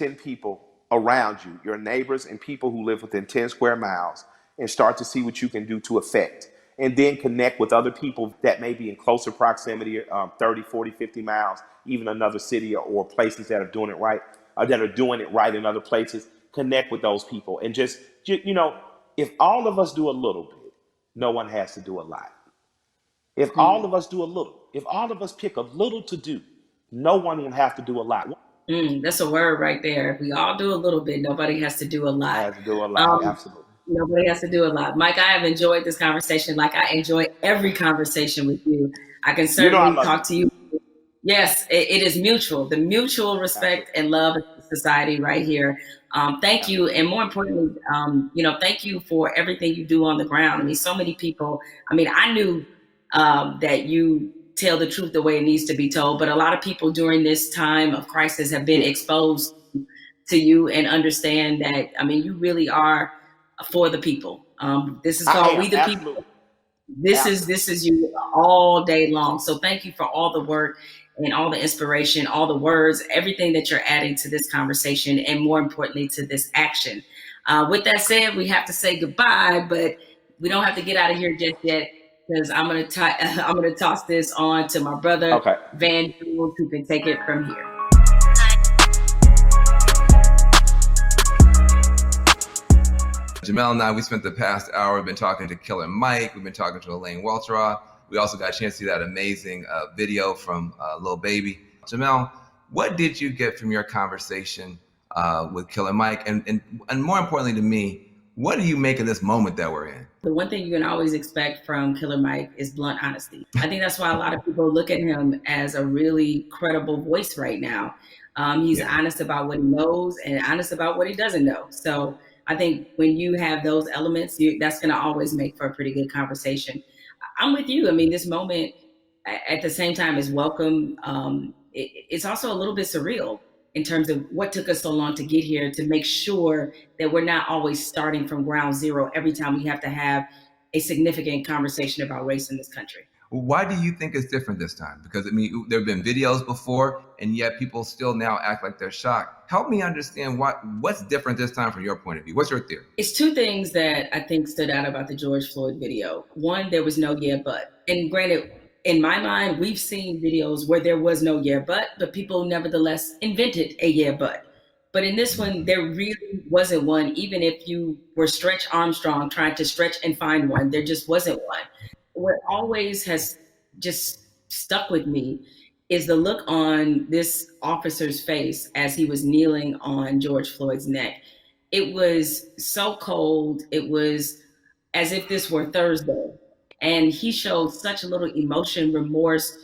10 people around you, your neighbors and people who live within 10 square miles, and start to see what you can do to affect. And then connect with other people that may be in closer proximity, 30, 40, 50 miles, even another city or places that are doing it right, or that are doing it right in other places. Connect with those people and just, if all of us do a little bit, no one has to do a lot. If all of us do a little, if all of us pick a little to do, no one will have to do a lot. That's a word right there. If we all do a little bit, nobody has to do a lot. Has to do a lot, absolutely. Nobody has to do a lot. Mike, I have enjoyed this conversation like I enjoy every conversation with you. I can certainly talk to you. Yes, it is mutual. The mutual respect and love of society right here. Thank you. And more importantly, thank you for everything you do on the ground. I mean, so many people, I knew that you tell the truth the way it needs to be told, but a lot of people during this time of crisis have been exposed to you and understand that, you really are for the people. This is called We the People. This is you all day long. So thank you for all the work and all the inspiration, all the words, everything that you're adding to this conversation, and more importantly, to this action. With that said, we have to say goodbye, but we don't have to get out of here just yet, because I'm gonna toss this on to my brother, Van Jules, who can take it from here. Jamel and I, we spent the past hour, we've been talking to Killer Mike, we've been talking to Elaine Welteroth. We also got a chance to see that amazing video from Lil Baby. Jamel, what did you get from your conversation with Killer Mike? And more importantly to me, what do you make of this moment that we're in? The one thing you can always expect from Killer Mike is blunt honesty. I think that's why a lot of people look at him as a really credible voice right now. He's honest about what he knows and honest about what he doesn't know. So I think when you have those elements, that's going to always make for a pretty good conversation. I'm with you. This moment at the same time is welcome. It's also a little bit surreal in terms of what took us so long to get here, to make sure that we're not always starting from ground zero every time we have to have a significant conversation about race in this country. Why do you think it's different this time? Because there have been videos before, and yet people still now act like they're shocked. Help me understand what's different this time from your point of view. What's your theory? It's two things that I think stood out about the George Floyd video. One, there was no yeah, but. And granted, in my mind, we've seen videos where there was no yeah, but people nevertheless invented a yeah, but. But in this one, there really wasn't one. Even if you were Stretch Armstrong trying to stretch and find one, there just wasn't one. What always has just stuck with me is the look on this officer's face as he was kneeling on George Floyd's neck. It was so cold. It was as if this were Thursday. And he showed such little emotion, remorse,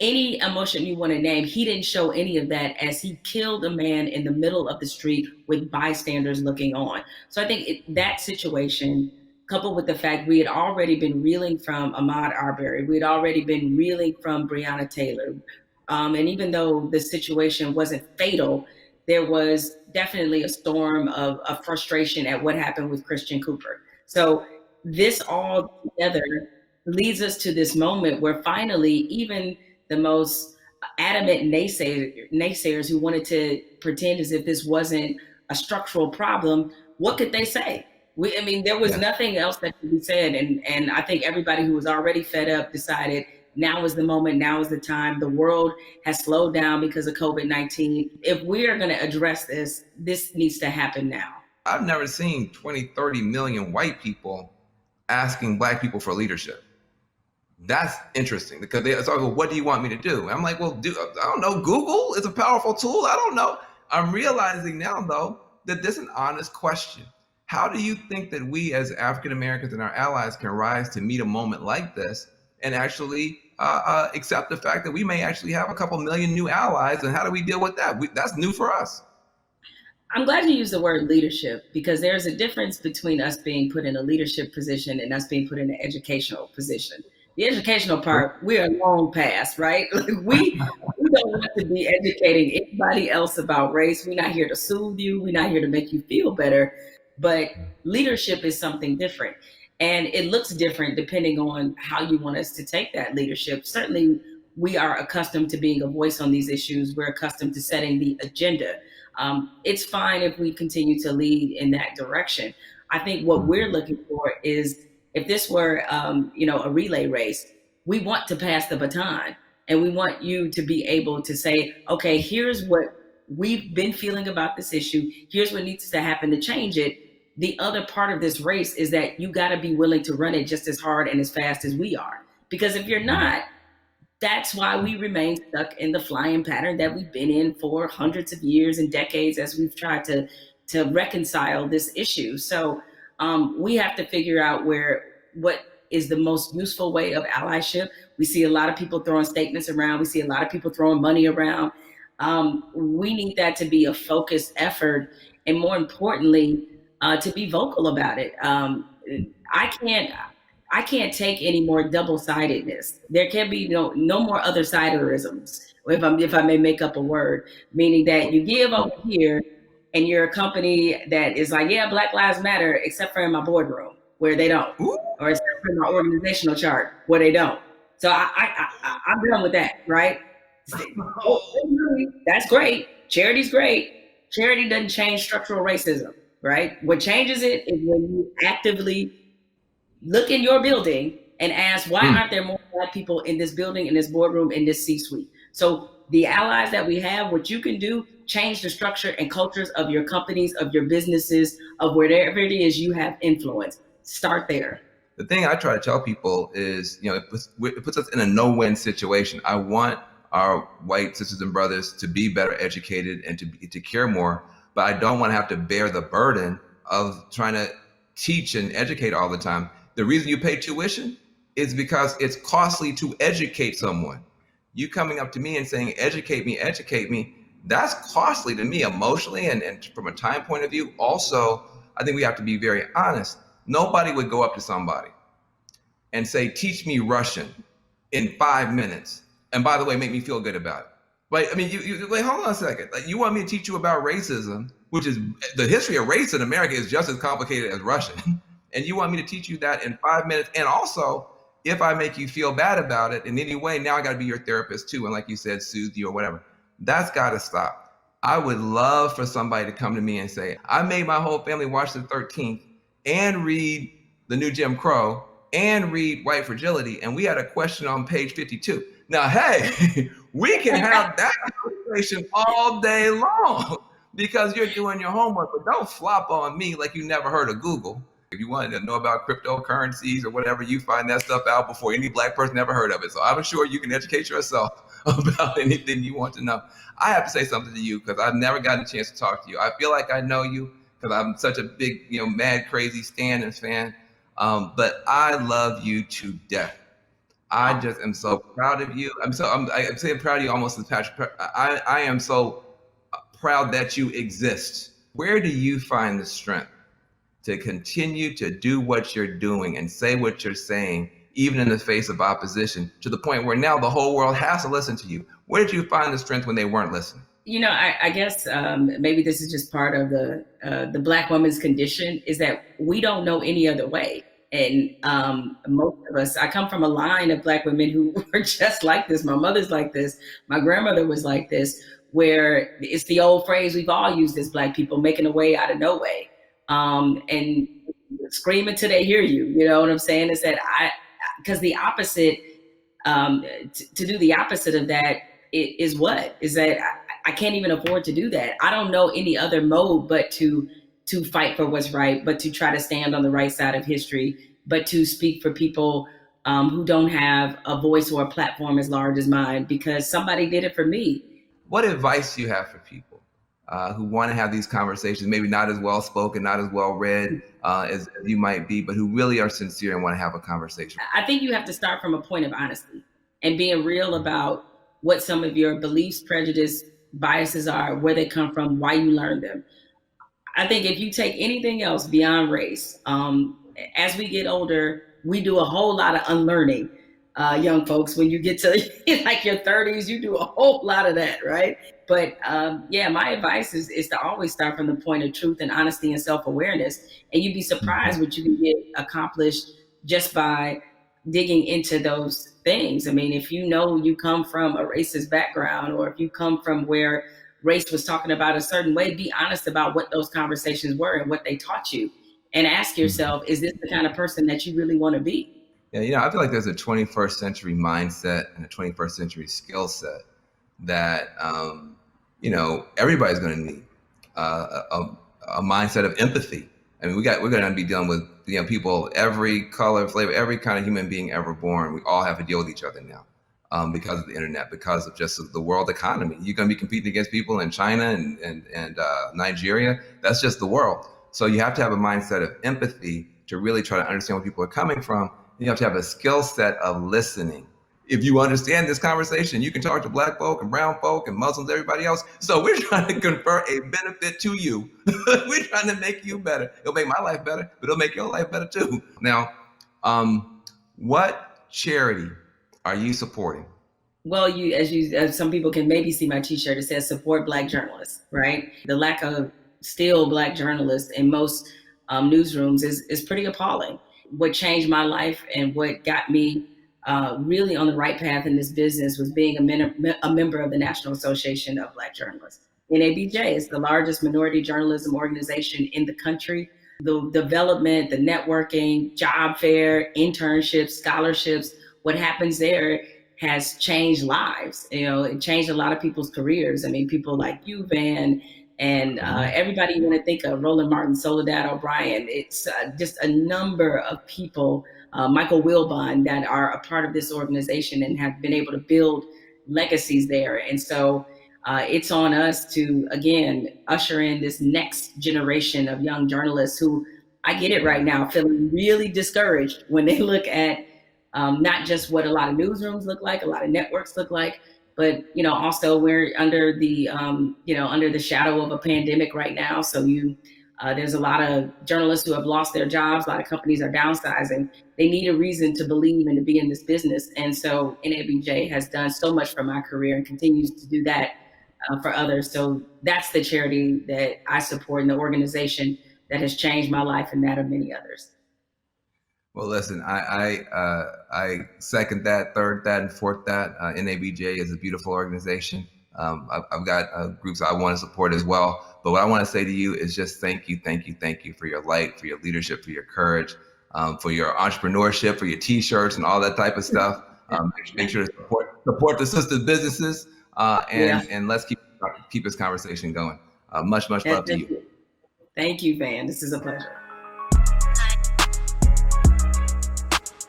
any emotion you want to name. He didn't show any of that as he killed a man in the middle of the street with bystanders looking on. So I think that situation, coupled with the fact we had already been reeling from Ahmaud Arbery, we had already been reeling from Breonna Taylor. And even though the situation wasn't fatal, there was definitely a storm of frustration at what happened with Christian Cooper. So this all together leads us to this moment where finally, even the most adamant naysayers who wanted to pretend as if this wasn't a structural problem, what could they say? There was nothing else that could be said. And I think everybody who was already fed up decided now is the moment, now is the time. The world has slowed down because of COVID-19. If we are going to address this needs to happen now. I've never seen 20, 30 million white people asking Black people for leadership. That's interesting because they say, well, what do you want me to do? And I'm like, well, I don't know. Google is a powerful tool. I don't know. I'm realizing now, though, that this is an honest question. How do you think that we as African Americans and our allies can rise to meet a moment like this and actually accept the fact that we may actually have a couple million new allies? And how do we deal with that? That's new for us. I'm glad you used the word leadership, because there's a difference between us being put in a leadership position and us being put in an educational position. The educational part, we're long past, right? We don't want to be educating anybody else about race. We're not here to soothe you. We're not here to make you feel better. But leadership is something different. And it looks different depending on how you want us to take that leadership. Certainly, we are accustomed to being a voice on these issues. We're accustomed to setting the agenda. It's fine if we continue to lead in that direction. I think what we're looking for is, if this were, a relay race, we want to pass the baton, and we want you to be able to say, okay, here's what we've been feeling about this issue. Here's what needs to happen to change it. The other part of this race is that you got to be willing to run it just as hard and as fast as we are. Because if you're not, that's why we remain stuck in the flying pattern that we've been in for hundreds of years and decades as we've tried to reconcile this issue. So we have to figure out what is the most useful way of allyship. We see a lot of people throwing statements around. We see a lot of people throwing money around. We need that to be a focused effort, and more importantly, to be vocal about it. I can't take any more double-sidedness. There can be no more other-siderisms, if I may make up a word, meaning that you give over here and you're a company that is like, yeah, Black Lives Matter, except for in my boardroom where they don't, or except for my organizational chart where they don't. So I'm done with that, right? That's great. Charity's great. Charity doesn't change structural racism, right? What changes it is when you actively look in your building and ask, why aren't there more Black people in this building, in this boardroom, in this C-suite? So the allies that we have, what you can do, change the structure and cultures of your companies, of your businesses, of wherever it is you have influence. Start there. The thing I try to tell people is, it puts us in a no-win situation. I want our white sisters and brothers to be better educated and to care more, but I don't want to have to bear the burden of trying to teach and educate all the time. The reason you pay tuition is because it's costly to educate someone. You coming up to me and saying, educate me, that's costly to me emotionally and from a time point of view. Also, I think we have to be very honest. Nobody would go up to somebody and say, teach me Russian in 5 minutes. And by the way, make me feel good about it. Like, I mean, you wait, hold on a second. Like, you want me to teach you about racism, which is the history of race in America is just as complicated as Russian. And you want me to teach you that in 5 minutes. And also, if I make you feel bad about it in any way, now I got to be your therapist too. And like you said, soothe you or whatever. That's got to stop. I would love for somebody to come to me and say, I made my whole family watch the 13th and read The New Jim Crow and read White Fragility. And we had a question on page 52. Now, hey, we can have that conversation all day long because you're doing your homework, but don't flop on me like you never heard of Google. If you wanted to know about cryptocurrencies or whatever, you find that stuff out before any Black person ever heard of it. So I'm sure you can educate yourself about anything you want to know. I have to say something to you because I've never gotten a chance to talk to you. I feel like I know you because I'm such a big, mad, crazy Stan and fan. But I love you to death. I just am so proud of you. I'm saying proud of you almost as Patrick. I am so proud that you exist. Where do you find the strength to continue to do what you're doing and say what you're saying, even in the face of opposition, to the point where now the whole world has to listen to you? Where did you find the strength when they weren't listening? I guess maybe this is just part of the Black woman's condition, is that we don't know any other way. And most of us, I come from a line of Black women who were just like this. My mother's like this. My grandmother was like this, where it's the old phrase we've all used as Black people, making a way out of no way. And scream until they hear you. You know what I'm saying? Is that because the opposite, to do the opposite of that is what? Is that I can't even afford to do that. I don't know any other mode but to fight for what's right, but to try to stand on the right side of history, but to speak for people who don't have a voice or a platform as large as mine, because somebody did it for me. What advice do you have for people who want to have these conversations, maybe not as well spoken, not as well read as you might be, but who really are sincere and want to have a conversation? I think you have to start from a point of honesty and being real about what some of your beliefs, prejudice, biases are, where they come from, why you learned them. I think if you take anything else beyond race, as we get older, we do a whole lot of unlearning. Young folks, when you get to like your 30s, you do a whole lot of that, right? But my advice is to always start from the point of truth and honesty and self-awareness. And you'd be surprised what you can get accomplished just by digging into those things. I mean, if you know you come from a racist background, or if you come from where race was talking about a certain way, be honest about what those conversations were and what they taught you. And ask yourself, is this the kind of person that you really want to be? Yeah, I feel like there's a 21st century mindset and a 21st century skill set that, everybody's going to need a mindset of empathy. I mean, we're going to be dealing with people, every color, flavor, every kind of human being ever born. We all have to deal with each other now because of the internet, because of just the world economy. You're going to be competing against people in China and Nigeria. That's just the world. So you have to have a mindset of empathy to really try to understand where people are coming from. You have to have a skill set of listening. If you understand this conversation, you can talk to Black folk and brown folk and Muslims, everybody else. So we're trying to confer a benefit to you. We're trying to make you better. It'll make my life better, but it'll make your life better too. Now, what charity are you supporting? Well, as some people can maybe see my T-shirt, it says support Black journalists, right? The lack of still Black journalists in most newsrooms is pretty appalling. What changed my life and what got me really on the right path in this business was being a member of the National Association of Black Journalists. NABJ is the largest minority journalism organization in the country. The development, the networking, job fair, internships, scholarships, what happens there has changed lives. It changed a lot of people's careers. I mean, people like you, Van, and everybody you want to think of, Roland Martin, Soledad O'Brien. It's just a number of people, Michael Wilbon, that are a part of this organization and have been able to build legacies there. And so it's on us to, again, usher in this next generation of young journalists who, I get it right now, feeling really discouraged when they look at not just what a lot of newsrooms look like, a lot of networks look like, but also we're under the under the shadow of a pandemic right now. So there's a lot of journalists who have lost their jobs. A lot of companies are downsizing. They need a reason to believe and to be in this business. And so NABJ has done so much for my career and continues to do that for others. So that's the charity that I support and the organization that has changed my life and that of many others. Well, listen, I second that, third that, and fourth that. NABJ is a beautiful organization. I've got groups I want to support as well. But what I want to say to you is just thank you for your light, for your leadership, for your courage, for your entrepreneurship, for your T-shirts and all that type of stuff. Make sure to support the sister businesses, and let's keep this conversation going. Much love to you. Thank you, Van. This is a pleasure.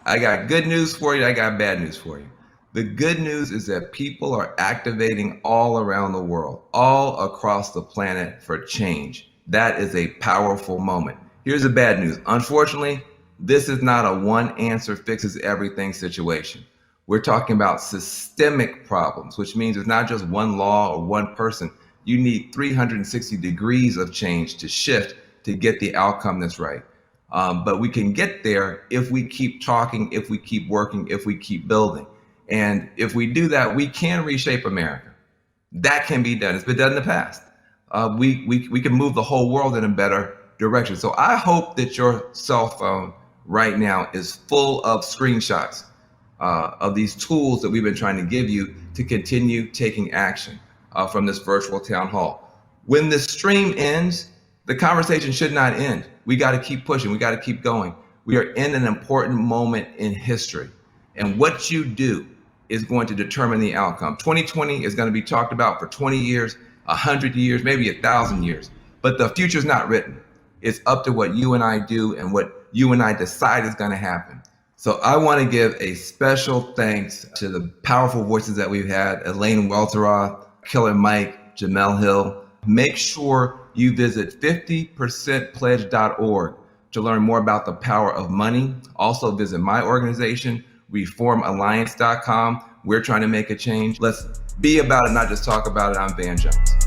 I got good news for you. I got bad news for you. The good news is that people are activating all around the world, all across the planet for change. That is a powerful moment. Here's the bad news. Unfortunately, this is not a one answer fixes everything situation. We're talking about systemic problems, which means it's not just one law or one person. You need 360 degrees of change to shift to get the outcome that's right. But we can get there if we keep talking, if we keep working, if we keep building. And if we do that, we can reshape America. That can be done. It's been done in the past. We can move the whole world in a better direction. So I hope that your cell phone right now is full of screenshots of these tools that we've been trying to give you to continue taking action from this virtual town hall. When the stream ends, the conversation should not end. We got to keep pushing. We got to keep going. We are in an important moment in history. And what you do is going to determine the outcome. 2020 is going to be talked about for 20 years, 100 years, maybe 1,000 years. But the future is not written. It's up to what you and I do and what you and I decide is going to happen. So I want to give a special thanks to the powerful voices that we've had, Elaine Welteroth, Killer Mike, Jamel Hill. Make sure you visit 50percentpledge.org to learn more about the power of money. Also visit my organization, reformalliance.com. We're trying to make a change. Let's be about it, not just talk about it. I'm Van Jones.